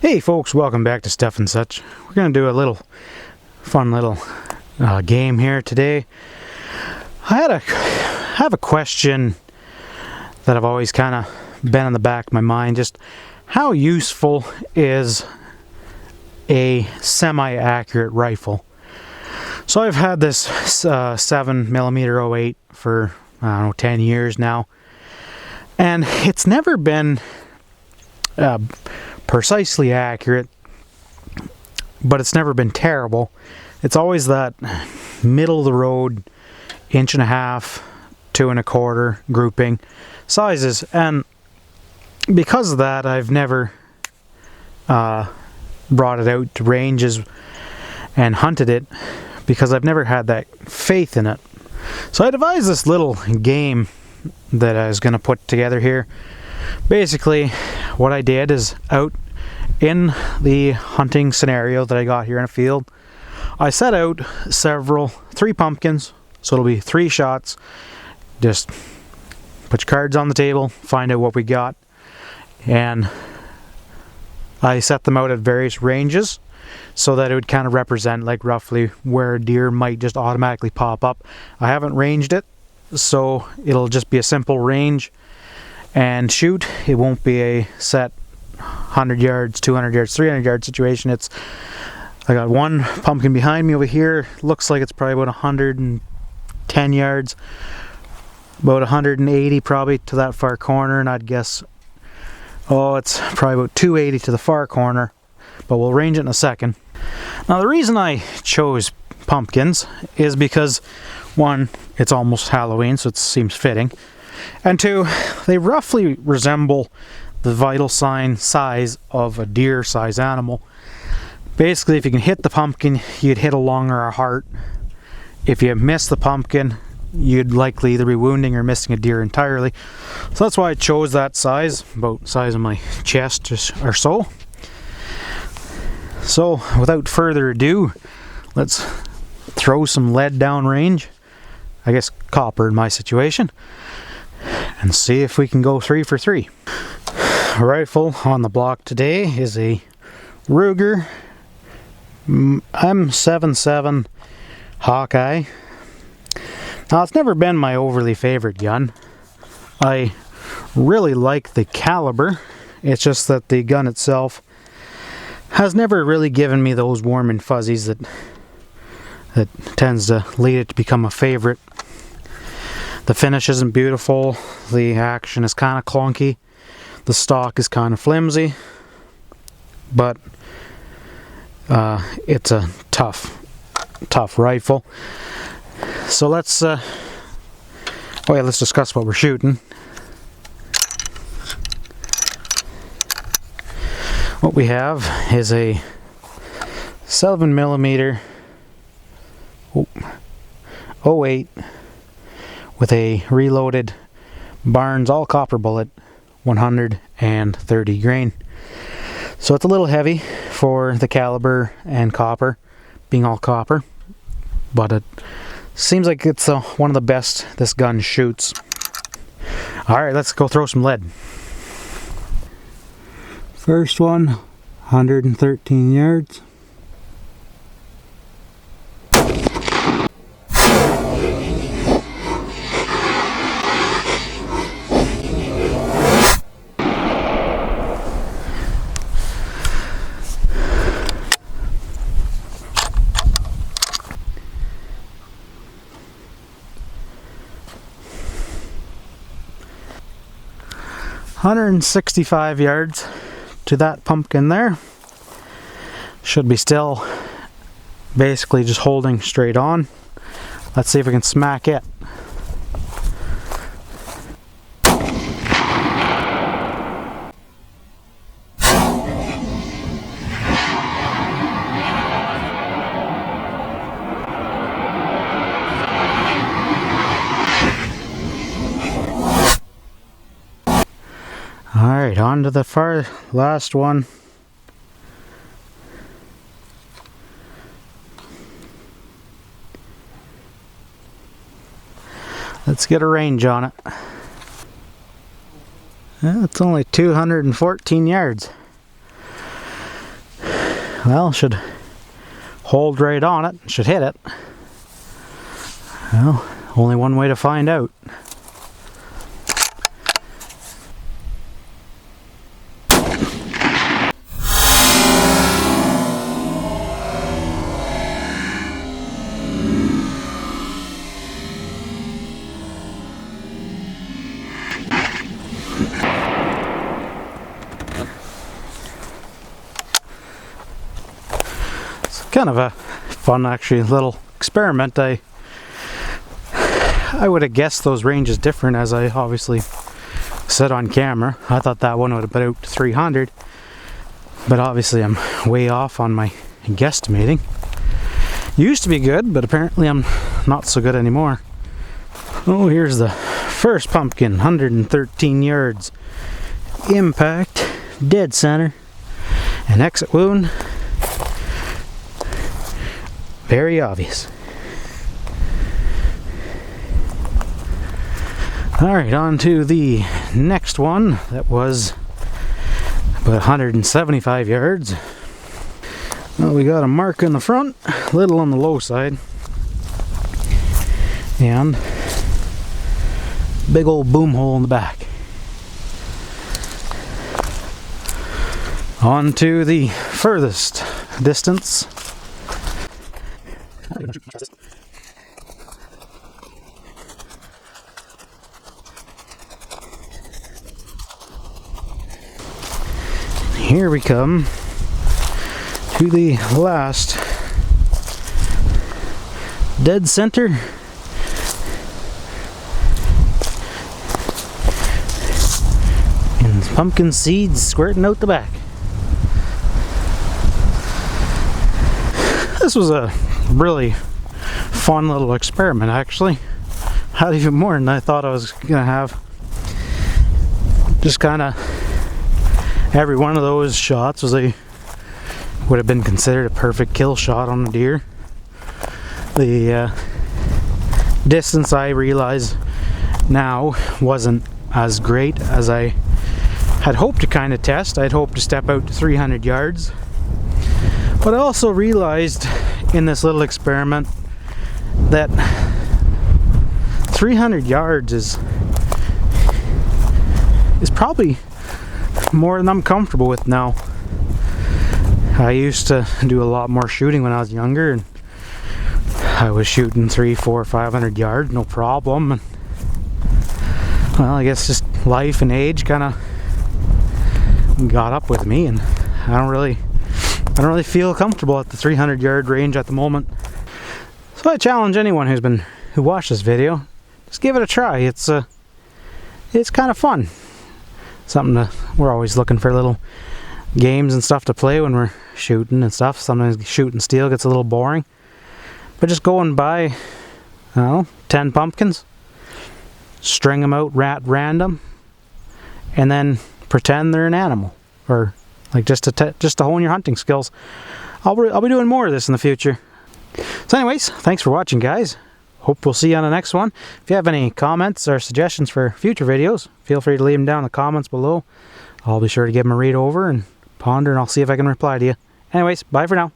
Hey folks, welcome back to Stuff and Such. We're going to do a little fun little game here today. I have a question that I've always kind of been in the back of my mind. Just how useful is a semi-accurate rifle? So I've had this 7mm 08 for, I don't know, 10 years now. And it's never been precisely accurate, but it's never been terrible. It's always that middle of the road, 1.5 inches, 2 1/4 grouping sizes, and because of that I've never brought it out to ranges and hunted it, because I've never had that faith in it. So I devised this little game that I was going to put together here. Basically what I did is, out in the hunting scenario that I got here in a field, I set out 3 pumpkins, so it'll be 3 shots. Just put your cards on the table, find out what we got, and I set them out at various ranges so that it would kind of represent like roughly where a deer might just automatically pop up. I haven't ranged it, so it'll just be a simple range and shoot. It won't be a set 100 yards, 200 yards, 300 yard situation. I got one pumpkin behind me over here. Looks like it's probably about 110 yards, about 180 probably to that far corner, and I'd guess, it's probably about 280 to the far corner, but we'll range it in a second. Now the reason I chose pumpkins is because, one, it's almost Halloween, so it seems fitting, and 2, they roughly resemble the vital sign size of a deer size animal. Basically, if you can hit the pumpkin, you'd hit a lung or a heart. If you miss the pumpkin, you'd likely either be wounding or missing a deer entirely. So that's why I chose that size, about the size of my chest or so. So without further ado, let's throw some lead down range, I guess copper in my situation, and see if we can go 3 for 3. Rifle on the block today is a Ruger M77 Hawkeye. Now, it's never been my overly favorite gun. I really like the caliber. It's just that the gun itself has never really given me those warm and fuzzies that tends to lead it to become a favorite. The finish isn't beautiful. The action is kind of clunky. The stock is kind of flimsy, but it's a tough rifle. So let's discuss what we're shooting. What we have is a 7mm 08 with a reloaded Barnes all copper bullet, 130 grain. So it's a little heavy for the caliber and copper, being all copper, but it seems like it's one of the best this gun shoots. Alright, let's go throw some lead. First one, 113 yards. $165 yards to that pumpkin there. Should be still basically just holding straight on. Let's see if we can smack it. Alright, on to the last one. Let's get a range on it. Yeah, it's only 214 yards. well, should hold right on it, should hit it. Well, only one way to find out. It's kind of a fun, actually, little experiment. I would have guessed those ranges different, as I obviously said on camera. I thought that one would have been out to 300, but obviously I'm way off on my guesstimating. Used to be good, but apparently I'm not so good anymore. Oh, here's the first pumpkin, 113 yards. Impact, dead center, and exit wound. Very obvious. Alright, on to the next one that was about 175 yards. Well, we got a mark in the front, a little on the low side, and big old boom hole in the back. On to the furthest distance. Here we come to the last dead center. And pumpkin seeds squirting out the back. This was a really fun little experiment, actually. Had even more than I thought I was gonna have. Just kind of every one of those shots would have been considered a perfect kill shot on a deer. The distance, I realize now, wasn't as great as I had hoped to kind of test. I'd hoped to step out to 300 yards. But I also realized in this little experiment that 300 yards is probably more than I'm comfortable with now. I used to do a lot more shooting when I was younger, and I was shooting 300, 400, 500 yards, no problem. And, well, I guess just life and age kind of got up with me, and I don't really feel comfortable at the 300 yard range at the moment. So I challenge anyone who watched this video, just give it a try. It's kind of fun. We're always looking for little games and stuff to play when we're shooting and stuff. Sometimes shooting steel gets a little boring. But just go and buy, I don't know, 10 pumpkins, string them out random, and then pretend they're an animal, or like just to hone your hunting skills. I'll be doing more of this in the future. So anyways, thanks for watching, guys. Hope we'll see you on the next one. If you have any comments or suggestions for future videos, feel free to leave them down in the comments below. I'll be sure to give them a read over and ponder, and I'll see if I can reply to you. Anyways, bye for now.